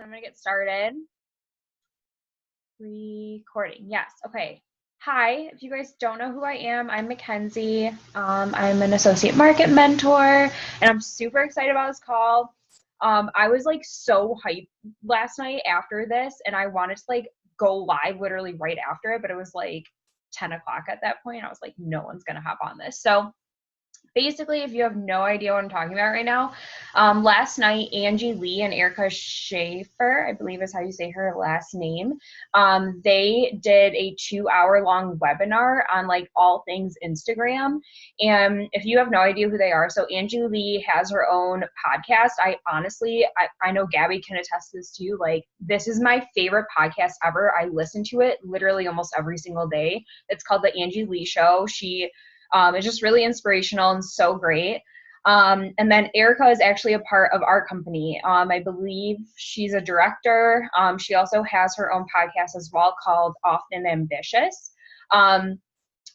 I'm gonna get started. Recording. Yes. Okay. Hi. If you guys don't know who I am, I'm Mackenzie. I'm an associate market mentor, and I'm super excited about this call. I was like so hyped last night after this, and I wanted to like go live literally right after it, but it was like 10 o'clock at that point. I was like, no one's gonna hop on this. So basically, if you have no idea what I'm talking about right now, last night, Angie Lee and Erika Sheffer, I believe is how you say her last name, they did a 2-hour long webinar on like all things Instagram. And if you have no idea who they are, so Angie Lee has her own podcast. I know Gabby can attest to this too. Like, this is my favorite podcast ever. I listen to it literally almost every single day. It's called The Angie Lee Show. It's just really inspirational and so great. And then Erika is actually a part of our company. I believe she's a director. She also has her own podcast as well called Often Ambitious.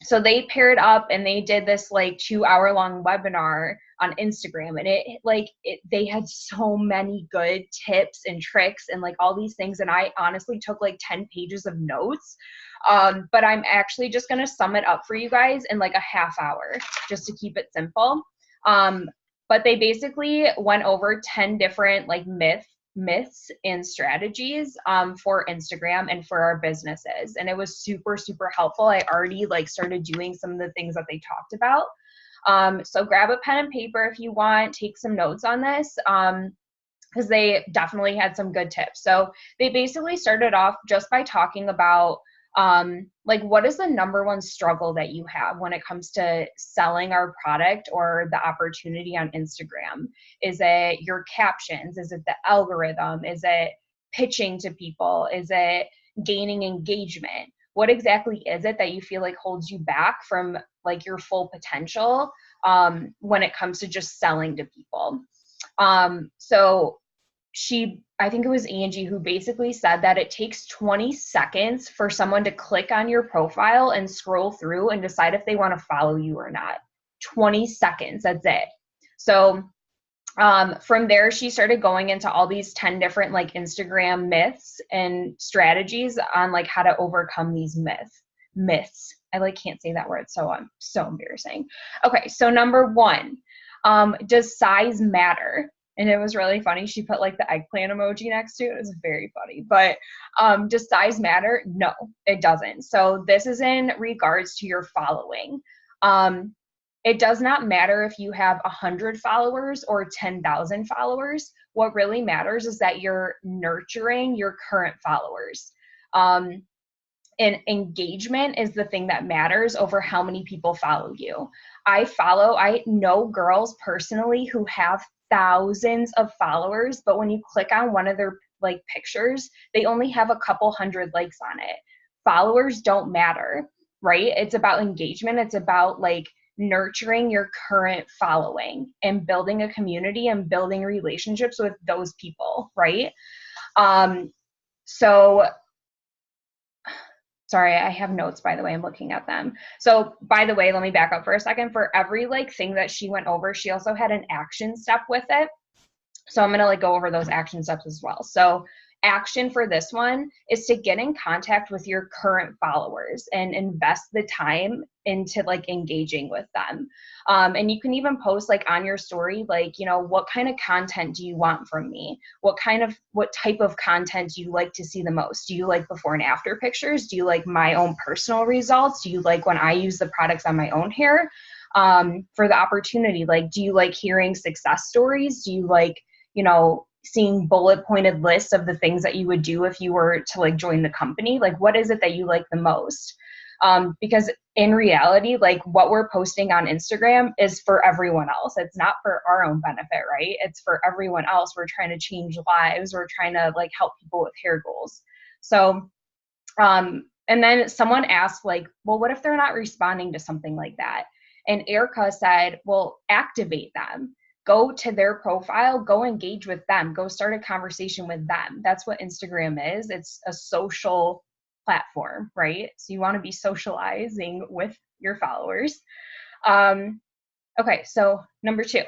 So they paired up and they did this like 2-hour long webinar on Instagram, and they had so many good tips and tricks and like all these things. And I honestly took like 10 pages of notes. But I'm actually just going to sum it up for you guys in like a half hour just to keep it simple. But they basically went over 10 different like myths and strategies for Instagram and for our businesses. And it was super, super helpful. I already like started doing some of the things that they talked about. So grab a pen and paper if you want, take some notes on this. Because they definitely had some good tips. So they basically started off just by talking about like, what is the number one struggle that you have when it comes to selling our product or the opportunity on Instagram? Is it your captions? Is it the algorithm? Is it pitching to people? Is it gaining engagement? What exactly is it that you feel like holds you back from like your full potential when it comes to just selling to people? I think it was Angie who basically said that it takes 20 seconds for someone to click on your profile and scroll through and decide if they want to follow you or not. 20 seconds, that's it. So from there, she started going into all these 10 different like Instagram myths and strategies on like how to overcome these myths. I like can't say that word, so I'm so embarrassing. Okay, so number 1, does size matter? And it was really funny. She put like the eggplant emoji next to it. It was very funny. But does size matter? No, it doesn't. So this is in regards to your following. It does not matter if you have 100 followers or 10,000 followers. What really matters is that you're nurturing your current followers. And engagement is the thing that matters over how many people follow you. I know girls personally who have thousands of followers, but when you click on one of their like pictures, they only have a couple hundred likes on it. Followers don't matter, right? It's about engagement. It's about like nurturing your current following and building a community and building relationships with those people, right? Sorry, I have notes, by the way, I'm looking at them. So by the way, let me back up for a second. For every like thing that she went over, she also had an action step with it. So I'm going to like go over those action steps as well. So action for this one is to get in contact with your current followers and invest the time into like engaging with them. And you can even post like on your story, like, you know, what kind of content do you want from me? What type of content do you like to see the most? Do you like before and after pictures? Do you like my own personal results? Do you like when I use the products on my own hair? For the opportunity, like, do you like hearing success stories? Do you like, you know, seeing bullet pointed lists of the things that you would do if you were to like join the company? Like, what is it that you like the most? Because in reality, like what we're posting on Instagram is for everyone else. It's not for our own benefit, right? It's for everyone else. We're trying to change lives. We're trying to like help people with hair goals. So, and then someone asked like, well, what if they're not responding to something like that? And Erika said, well, activate them. Go to their profile, go engage with them, go start a conversation with them. That's what Instagram is. It's a social platform, right? So you want to be socializing with your followers. Okay, so number 2,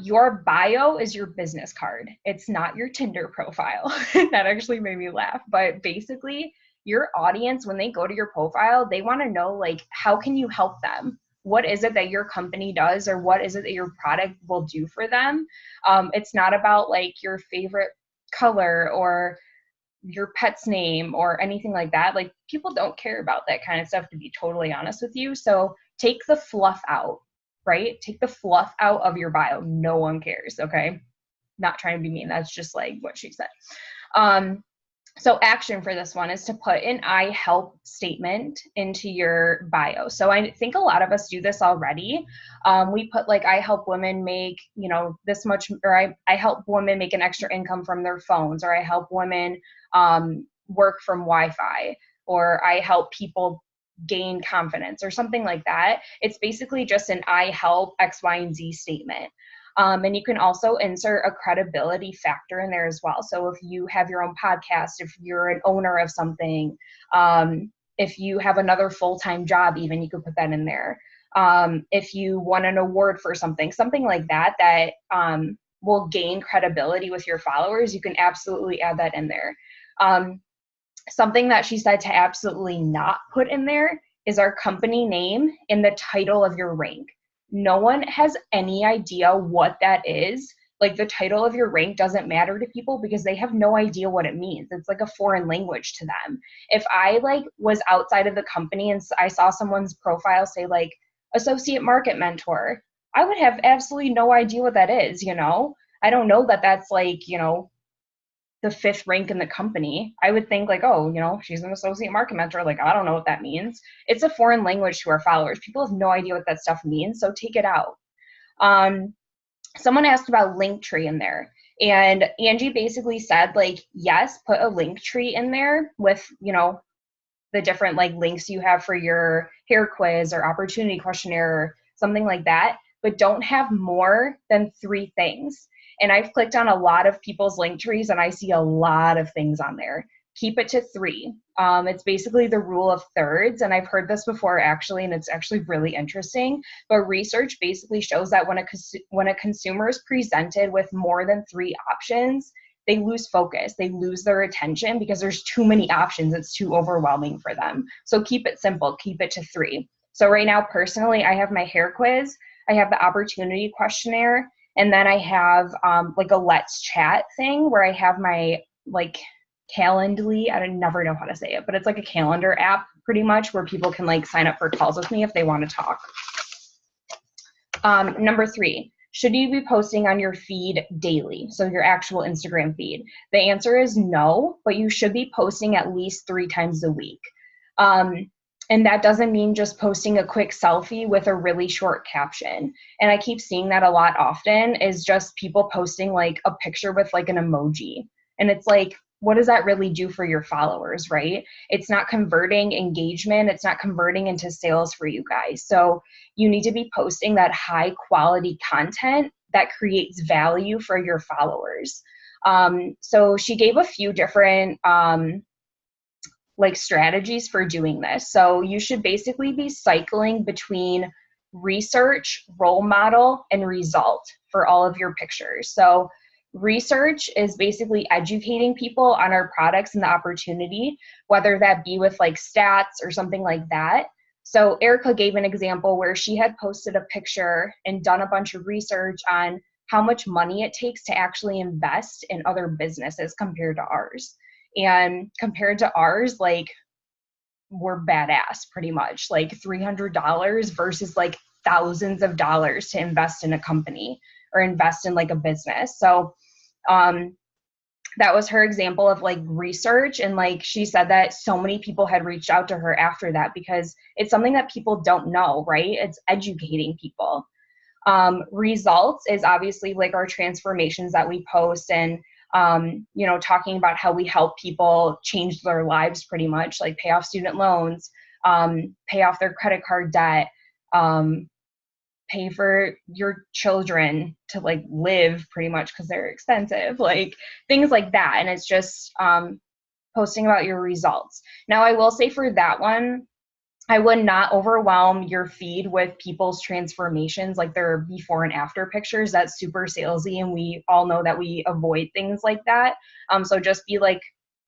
Your bio is your business card. It's not your Tinder profile. That actually made me laugh. But basically, your audience, when they go to your profile, they want to know, like, how can you help them? What is it that your company does, or what is it that your product will do for them? It's not about like your favorite color or your pet's name or anything like that. Like, people don't care about that kind of stuff, to be totally honest with you. So take the fluff out, right? Take the fluff out of your bio. No one cares, okay? Not trying to be mean. That's just like what she said. So action for this one is to put an I help statement into your bio. So I think a lot of us do this already. We put like, I help women make, this much, or I help women make an extra income from their phones, or I help women work from Wi-Fi, or I help people gain confidence, or something like that. It's basically just an I help X, Y, and Z statement. And you can also insert a credibility factor in there as well. So if you have your own podcast, if you're an owner of something, if you have another full-time job, even, you could put that in there. If you won an award for something like that, that will gain credibility with your followers, you can absolutely add that in there. Something that she said to absolutely not put in there is our company name in the title of your rank. No one has any idea what that is. Like, the title of your rank doesn't matter to people because they have no idea what it means. It's like a foreign language to them. If I like was outside of the company and I saw someone's profile say like associate market mentor, I would have absolutely no idea what that is. I don't know that that's like, the 5th rank in the company. I would think like, oh, she's an associate market mentor. Like, I don't know what that means. It's a foreign language to our followers. People have no idea what that stuff means, so take it out. Someone asked about Linktree in there, and Angie basically said like, yes, put a Linktree in there with, the different like links you have for your hair quiz or opportunity questionnaire or something like that, but don't have more than 3 things. And I've clicked on a lot of people's link trees and I see a lot of things on there. Keep it to 3. It's basically the rule of thirds. And I've heard this before actually, and it's actually really interesting. But research basically shows that when a consumer is presented with more than 3 options, they lose focus, they lose their attention because there's too many options. It's too overwhelming for them. So keep it simple, keep it to 3. So right now, personally, I have my hair quiz, I have the opportunity questionnaire, and then I have like a Let's Chat thing where I have my like Calendly, I never know how to say it, but it's like a calendar app pretty much where people can like sign up for calls with me if they want to talk. Number 3, should you be posting on your feed daily? So your actual Instagram feed. The answer is no, but you should be posting at least 3 times a week. And that doesn't mean just posting a quick selfie with a really short caption. And I keep seeing that a lot often is just people posting like a picture with like an emoji. And it's like, what does that really do for your followers, right? It's not converting engagement. It's not converting into sales for you guys. So you need to be posting that high quality content that creates value for your followers. So she gave a few different like strategies for doing this. So you should basically be cycling between research, role model, and result for all of your pictures. So research is basically educating people on our products and the opportunity, whether that be with like stats or something like that. So Erika gave an example where she had posted a picture and done a bunch of research on how much money it takes to actually invest in other businesses compared to ours. And compared to ours, like, we're badass pretty much, like $300 versus like thousands of dollars to invest in a company or invest in like a business. So that was her example of like research. And like she said that so many people had reached out to her after that because it's something that people don't know, right? It's educating people. Results is obviously like our transformations that we post and talking about how we help people change their lives pretty much, like pay off student loans, pay off their credit card debt, pay for your children to like live pretty much because they're expensive, like things like that. And it's just posting about your results. Now, I will say for that one, I would not overwhelm your feed with people's transformations, like their before and after pictures. That's super salesy, and we all know that we avoid things like that. So just be like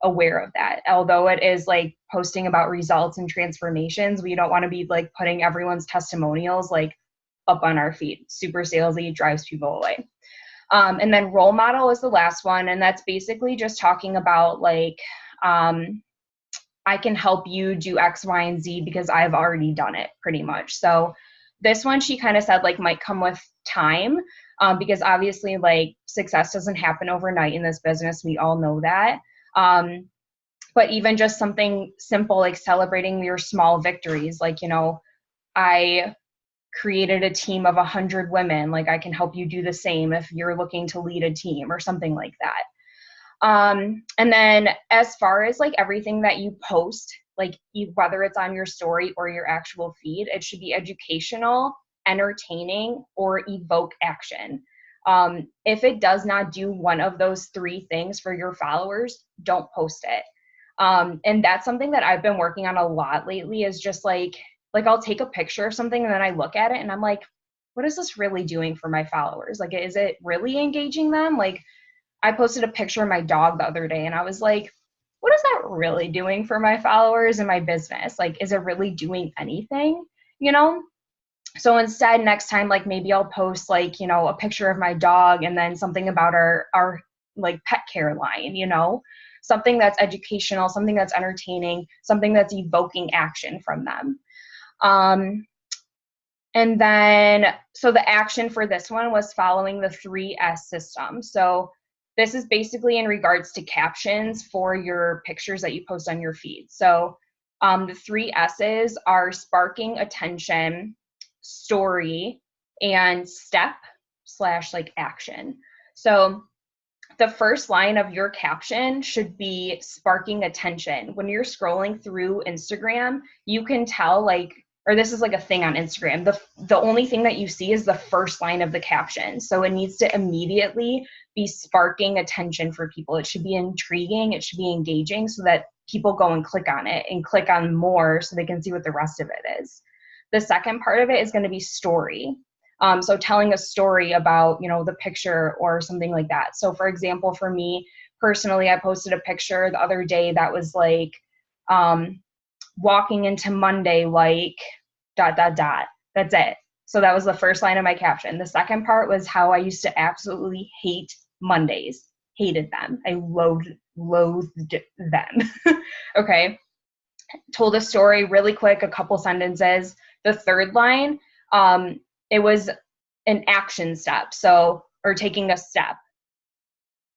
aware of that. Although it is like posting about results and transformations, we don't want to be like putting everyone's testimonials like up on our feed. Super salesy, drives people away. And then role model is the last one, and that's basically just talking about like, I can help you do X, Y, and Z because I've already done it pretty much. So this one, she kind of said like might come with time, because obviously like success doesn't happen overnight in this business. We all know that. But even just something simple like celebrating your small victories, like, you know, I created a team of 100 women. Like I can help you do the same if you're looking to lead a team or something like that. And then as far as like everything that you post, like whether it's on your story or your actual feed, it should be educational, entertaining, or evoke action. If it does not do one of those three things for your followers, don't post it. And that's something that I've been working on a lot lately, is just like I'll take a picture of something and then I look at it and I'm like, what is this really doing for my followers? Like, is it really engaging them? Like, I posted a picture of my dog the other day and I was like, what is that really doing for my followers and my business? Like, is it really doing anything? You know? So instead, next time, like maybe I'll post like, you know, a picture of my dog and then something about our like pet care line, you know, something that's educational, something that's entertaining, something that's evoking action from them. And then, so the action for this one was following the 3S system. So this is basically in regards to captions for your pictures that you post on your feed. So the 3S's are sparking attention, story, and step / like action. So the first line of your caption should be sparking attention. When you're scrolling through Instagram, you can tell like, or this is like a thing on Instagram, the only thing that you see is the first line of the caption. So it needs to immediately be sparking attention for people. It should be intriguing, it should be engaging, so that people go and click on it and click on more so they can see what the rest of it is. The second part of it is going to be story. So telling a story about, you know, the picture or something like that. So for example, for me personally, I posted a picture the other day that was like, walking into Monday like ... That's it. So that was the first line of my caption. The second part was how I used to absolutely hate Mondays. Hated them. I loathed them. Okay. Told a story really quick, a couple sentences. The third line, it was an action step. So, or taking a step.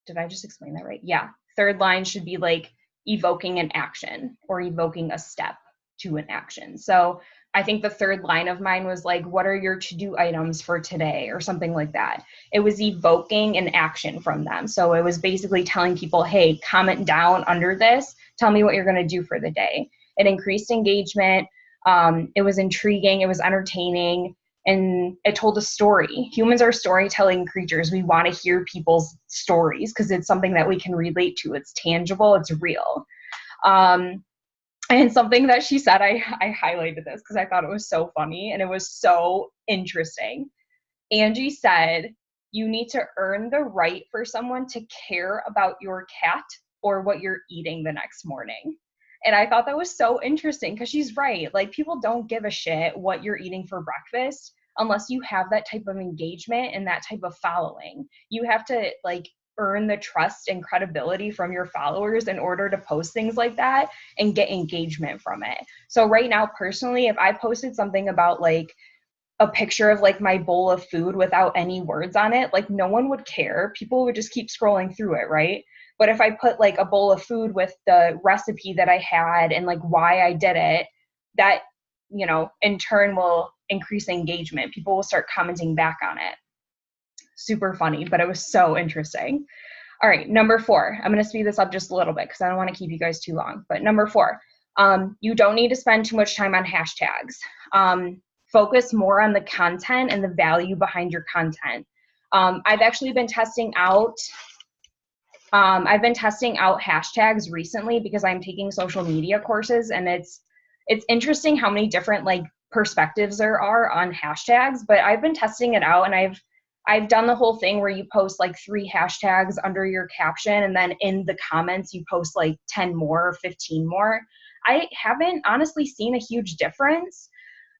Did I just explain that right? Yeah. Third line should be like evoking an action or evoking a step to an action. So I think the third line of mine was like, what are your to-do items for today, or something like that. It was evoking an action from them. So it was basically telling people, hey, comment down under this. Tell me what you're going to do for the day. It increased engagement. It was intriguing. It was entertaining. And it told a story. Humans are storytelling creatures. We want to hear people's stories because it's something that we can relate to. It's tangible. It's real. And something that she said, I highlighted this because I thought it was so funny and it was so interesting. Angie said, you need to earn the right for someone to care about your cat or what you're eating the next morning. And I thought that was so interesting because she's right. Like, people don't give a shit what you're eating for breakfast unless you have that type of engagement and that type of following. You have to like earn the trust and credibility from your followers in order to post things like that and get engagement from it. So right now, personally, if I posted something about like a picture of like my bowl of food without any words on it, like no one would care. People would just keep scrolling through it, right? But if I put like a bowl of food with the recipe that I had and like why I did it, that, you know, in turn will increase engagement. People will start commenting back on it. Super funny, but it was so interesting. All right, number 4. I'm going to speed this up just a little bit because I don't want to keep you guys too long. But number 4, you don't need to spend too much time on hashtags. Focus more on the content and the value behind your content. I've actually been testing out hashtags recently because I'm taking social media courses, and it's it's interesting how many different like perspectives there are on hashtags, but I've been testing it out, and I've done the whole thing where you post like 3 hashtags under your caption, and then in the comments you post like 10 more or 15 more. I haven't honestly seen a huge difference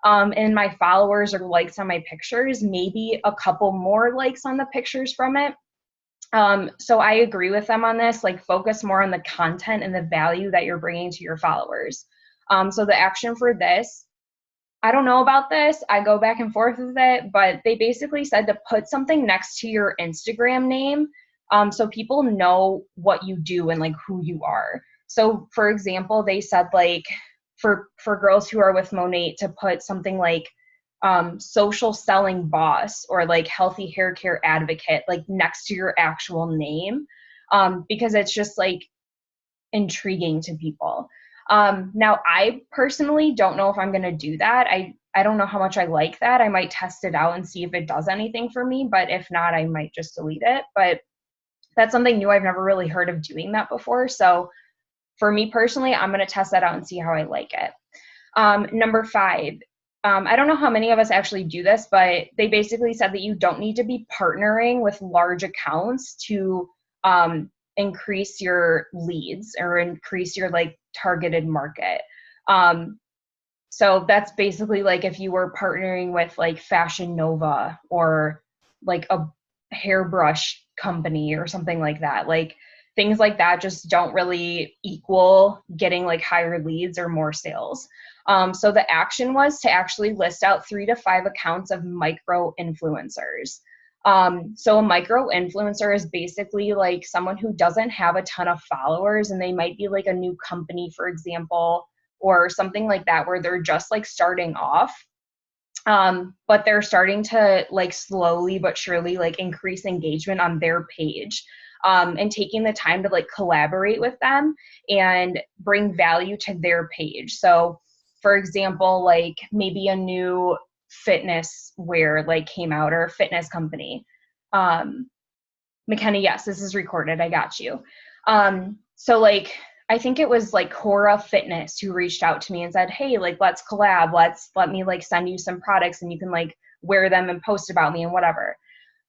in my followers or likes on my pictures, maybe a couple more likes on the pictures from it. So I agree with them on this, like focus more on the content and the value that you're bringing to your followers. So the action for this, I don't know about this. I go back and forth with it, but they basically said to put something next to your Instagram name, so people know what you do and like who you are. So for example, they said like for girls who are with Monat to put something like social selling boss or like healthy hair care advocate like next to your actual name, because it's just like intriguing to people. Now, I personally don't know if I'm going to do that. I don't know how much I like that. I might test it out and see if it does anything for me, but if not, I might just delete it. But that's something new. I've never really heard of doing that before. So for me personally, I'm going to test that out and see how I like it. Number 5, I don't know how many of us actually do this, but they basically said that you don't need to be partnering with large accounts to increase your leads or increase your like targeted market. So that's basically like if you were partnering with like Fashion Nova or like a hairbrush company or something like that. Like things like that just don't really equal getting like higher leads or more sales. So the action was to actually list out 3 to 5 accounts of micro influencers. So a micro influencer is basically like someone who doesn't have a ton of followers, and they might be like a new company, for example, or something like that, where they're just like starting off. But they're starting to like slowly but surely like increase engagement on their page, and taking the time to like collaborate with them and bring value to their page. So for example, like maybe a new fitness wear like came out, or a fitness company. McKenna, yes, this is recorded. I got you. So like, I think it was like Cora Fitness who reached out to me and said, hey, like, let's collab. Let me like send you some products and you can like wear them and post about me and whatever.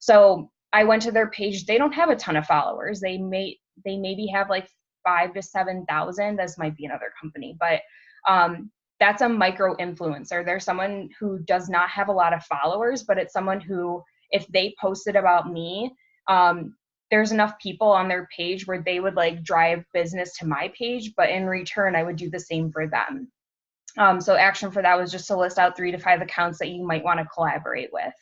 So I went to their page. They don't have a ton of followers. They maybe have like 5,000 to 7,000. This might be another company, but that's a micro influencer. There's someone who does not have a lot of followers, but it's someone who, if they posted about me, there's enough people on their page where they would like drive business to my page, but in return, I would do the same for them. So action for that was just to list out 3 to 5 accounts that you might want to collaborate with.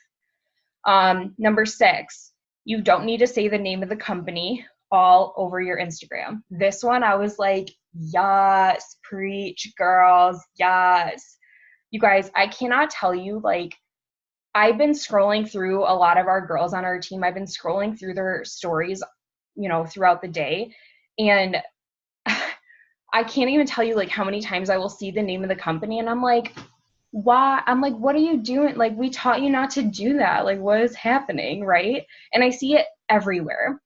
Number 6, you don't need to say the name of the company all over your Instagram. This one, I was like, yes, preach, girls, yes. You guys, I cannot tell you, like, I've been scrolling through a lot of our girls on our team. I've been scrolling through their stories, you know, throughout the day. And I can't even tell you like how many times I will see the name of the company and I'm like, why? I'm like, what are you doing? Like, we taught you not to do that. Like, what is happening? Right. And I see it everywhere.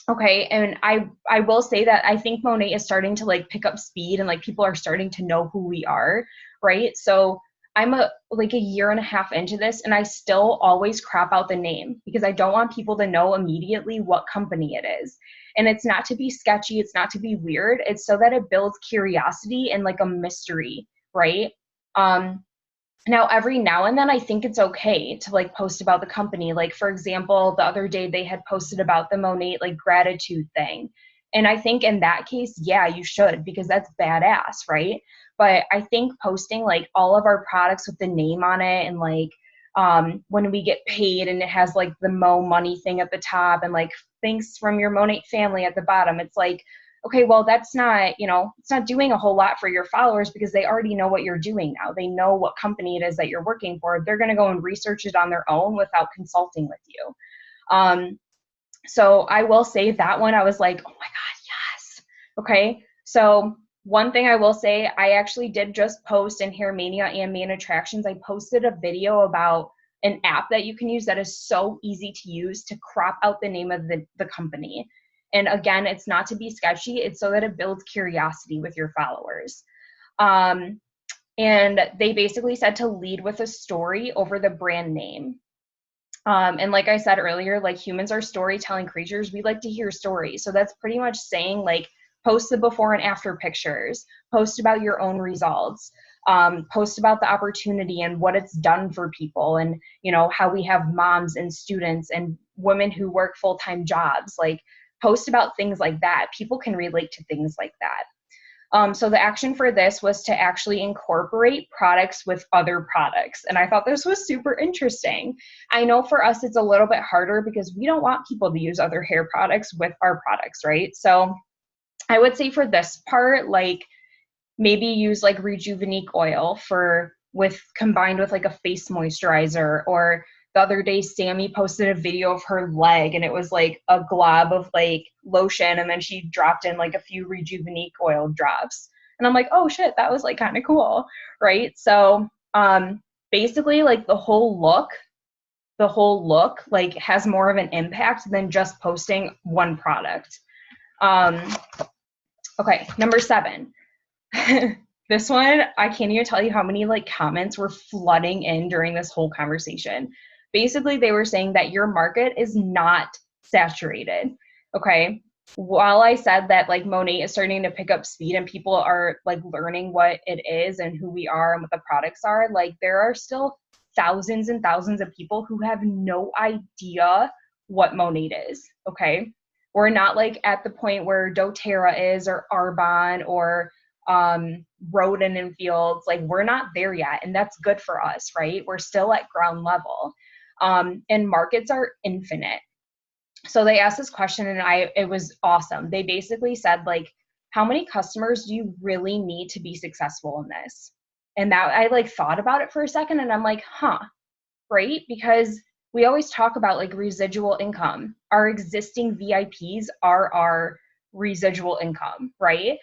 Okay. And I will say that I think Monat is starting to like pick up speed, and like people are starting to know who we are. Right. So I'm like a year and a half into this, and I still always crop out the name because I don't want people to know immediately what company it is. And it's not to be sketchy. It's not to be weird. It's so that it builds curiosity and like a mystery. Right. Now, every now and then, I think it's okay to like post about the company. Like, for example, the other day they had posted about the Monat like gratitude thing. And I think in that case, yeah, you should, because that's badass, right? But I think posting like all of our products with the name on it, and like when we get paid and it has like the Mo money thing at the top and like thanks from your Monat family at the bottom, it's like, okay, well, that's not, you know, it's not doing a whole lot for your followers because they already know what you're doing now. They know what company it is that you're working for. They're going to go and research it on their own without consulting with you. So I will say that one, I was like, oh my God, yes. Okay. So one thing I will say, I actually did just post in Hair Mania and Main Attractions. I posted a video about an app that you can use that is so easy to use to crop out the name of the company. And again, it's not to be sketchy. It's so that it builds curiosity with your followers. And they basically said to lead with a story over the brand name. And like I said earlier, like humans are storytelling creatures. We like to hear stories. So that's pretty much saying like post the before and after pictures, post about your own results, post about the opportunity and what it's done for people, and you know how we have moms and students and women who work full-time jobs. Like post about things like that. People can relate to things like that. So the action for this was to actually incorporate products with other products. And I thought this was super interesting. I know for us, it's a little bit harder because we don't want people to use other hair products with our products, right? So I would say for this part, like maybe use like Rejuvenique oil combined with like a face moisturizer. Or the other day Sammy posted a video of her leg and it was like a glob of like lotion, and then she dropped in like a few Rejuvenique oil drops, and I'm like, oh shit, that was like kind of cool, right? So basically like the whole look like has more of an impact than just posting one product. Okay, number 7. This one, I can't even tell you how many like comments were flooding in during this whole conversation. Basically, they were saying that your market is not saturated. Okay. While I said that like Monat is starting to pick up speed and people are like learning what it is and who we are and what the products are, like there are still thousands and thousands of people who have no idea what Monat is. Okay. We're not like at the point where doTERRA is, or Arbonne, or Roden and Fields. Like we're not there yet, and that's good for us, right? We're still at ground level. And markets are infinite. So they asked this question and it was awesome. They basically said like, how many customers do you really need to be successful in this? And that I like thought about it for a second and I'm like, right? Because we always talk about like residual income. Our existing VIPs are our residual income, right?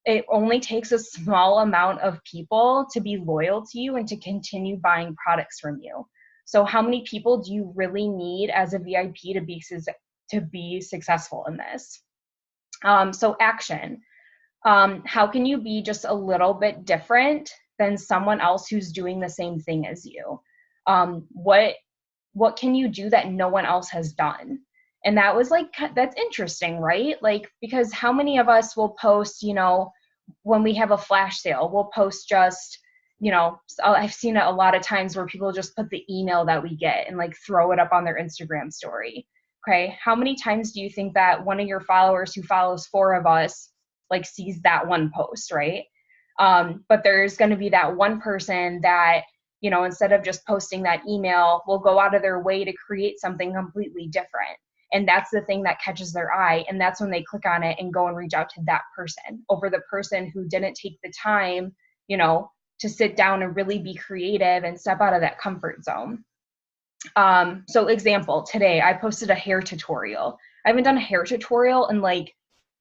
It only takes a small amount of people to be loyal to you and to continue buying products from you. So how many people do you really need as a VIP to be successful in this? So action. How can you be just a little bit different than someone else who's doing the same thing as you? What can you do that no one else has done? And that was like, that's interesting, right? Like, because how many of us will post, you know, when we have a flash sale, we'll post just, you know, I've seen it a lot of times where people just put the email that we get and like throw it up on their Instagram story. Okay. How many times do you think that one of your followers who follows 4 of us like sees that one post, right? But there's going to be that one person that, you know, instead of just posting that email, will go out of their way to create something completely different. And that's the thing that catches their eye. And that's when they click on it and go and reach out to that person over the person who didn't take the time, you know, to sit down and really be creative and step out of that comfort zone. So example, today I posted a hair tutorial. I haven't done a hair tutorial in like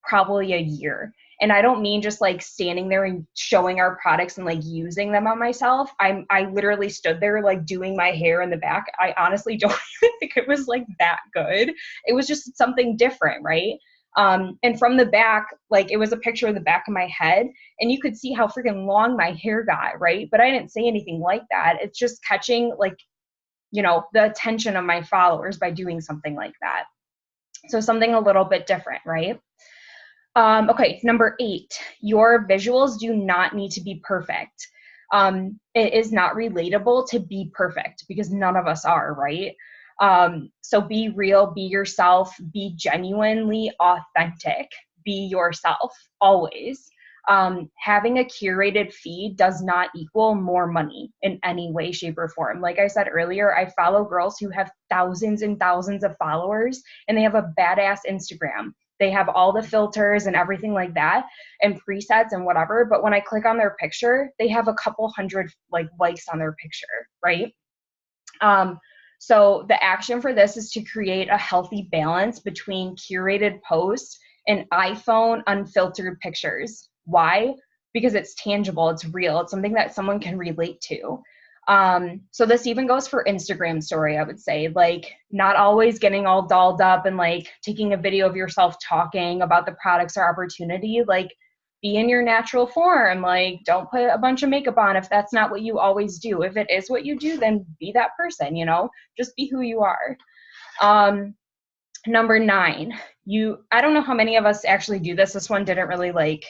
probably a year. And I don't mean just like standing there and showing our products and like using them on myself. I literally stood there like doing my hair in the back. I honestly don't even think it was like that good. It was just something different, right? And from the back, like it was a picture of the back of my head and you could see how freaking long my hair got, right? But I didn't say anything like that. It's just catching like, you know, the attention of my followers by doing something like that. So something a little bit different, right? Okay, number 8, your visuals do not need to be perfect. It is not relatable to be perfect because none of us are, right? So be real, be yourself, be genuinely authentic, be yourself always. Having a curated feed does not equal more money in any way, shape, or form. Like I said earlier, I follow girls who have thousands and thousands of followers and they have a badass Instagram. They have all the filters and everything like that and presets and whatever. But when I click on their picture, they have a couple hundred like likes on their picture, right? So the action for this is to create a healthy balance between curated posts and iPhone unfiltered pictures. Why? Because it's tangible, it's real, it's something that someone can relate to. So this even goes for Instagram story, I would say, like not always getting all dolled up and like taking a video of yourself talking about the products or opportunity. Like be in your natural form. Like, don't put a bunch of makeup on if that's not what you always do. If it is what you do, then be that person, you know, just be who you are. Number 9, I don't know how many of us actually do this. This one didn't really like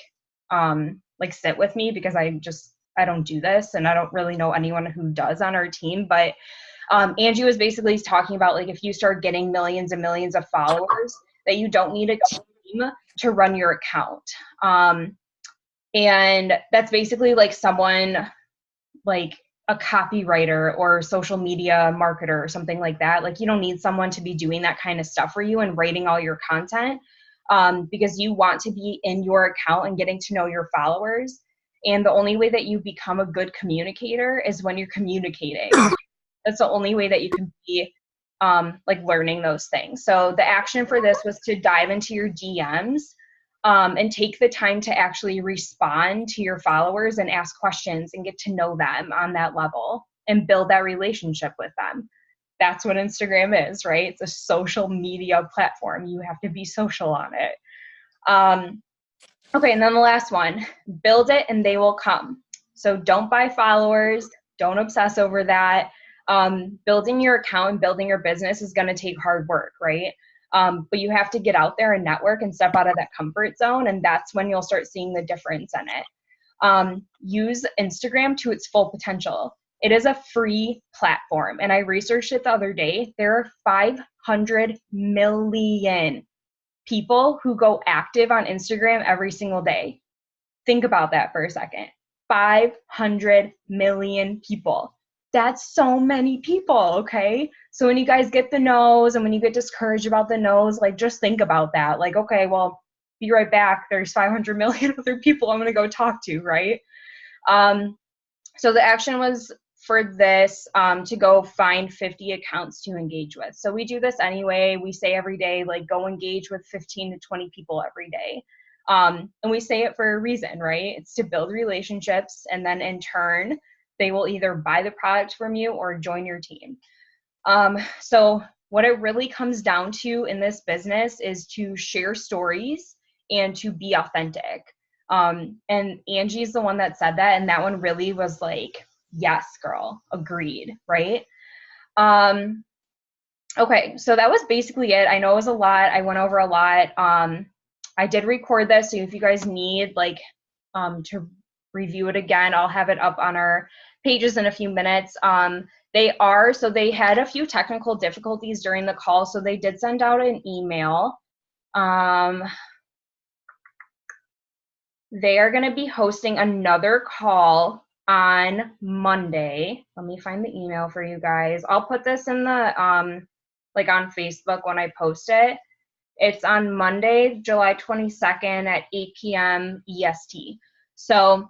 sit with me because I don't do this, and I don't really know anyone who does on our team. But Angie was basically talking about, like, if you start getting millions and millions of followers, that you don't need a team to run your account. And that's basically like someone like a copywriter or social media marketer or something like that. Like, you don't need someone to be doing that kind of stuff for you and rating all your content, because you want to be in your account and getting to know your followers. And the only way that you become a good communicator is when you're communicating. That's the only way that you can be like learning those things. So the action for this was to dive into your DMs and take the time to actually respond to your followers and ask questions and get to know them on that level and build that relationship with them. That's what Instagram is, right? It's a social media platform. You have to be social on it. Okay, and then the last one, build it and they will come. So don't buy followers. Don't obsess over that. Building your account and building your business is going to take hard work, right? But you have to get out there and network and step out of that comfort zone, and that's when you'll start seeing the difference in it. Use Instagram to its full potential. It is a free platform, and I researched it the other day. There are 500 million people who go active on Instagram every single day. Think about that for a second. 500 million people. That's so many people, okay? So when you guys get the no's and when you get discouraged about the no's, like, just think about that. Like, okay, well, be right back. There's 500 million other people I'm going to go talk to, right? So the action was for this to go find 50 accounts to engage with. So we do this anyway. We say every day, like, go engage with 15 to 20 people every day. And we say it for a reason, right? It's to build relationships, and then in turn, they will either buy the product from you or join your team. So what it really comes down to in this business is to share stories and to be authentic. And Angie's the one that said that, and that one really was like, yes, girl, agreed, right? Okay, so that was basically it. I know it was a lot. I went over a lot. I did record this, so if you guys need like to review it again, I'll have it up on our pages in a few minutes. They had a few technical difficulties during the call, so they did send out an email. They are going to be hosting another call on Monday. Let me find the email for you guys. I'll put this in the like on Facebook when I post it. It's on Monday, July 22nd at 8 p.m. EST. So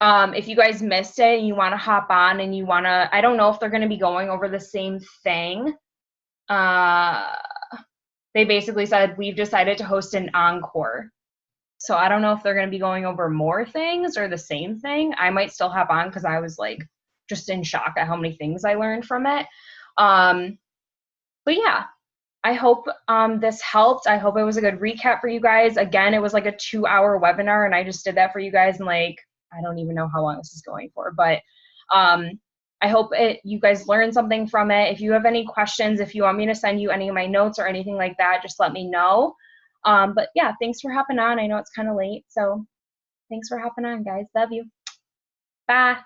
if you guys missed it and you want to hop on and you want to, I don't know if they're going to be going over the same thing. They basically said, we've decided to host an encore. So I don't know if they're going to be going over more things or the same thing. I might still hop on because I was like just in shock at how many things I learned from it. But yeah, I hope this helped. I hope it was a good recap for you guys. Again, it was like a 2-hour webinar, and I just did that for you guys. And like, I don't even know how long this is going for, but I hope you guys learned something from it. If you have any questions, if you want me to send you any of my notes or anything like that, just let me know. But yeah, thanks for hopping on. I know it's kind of late, so thanks for hopping on, guys. Love you. Bye.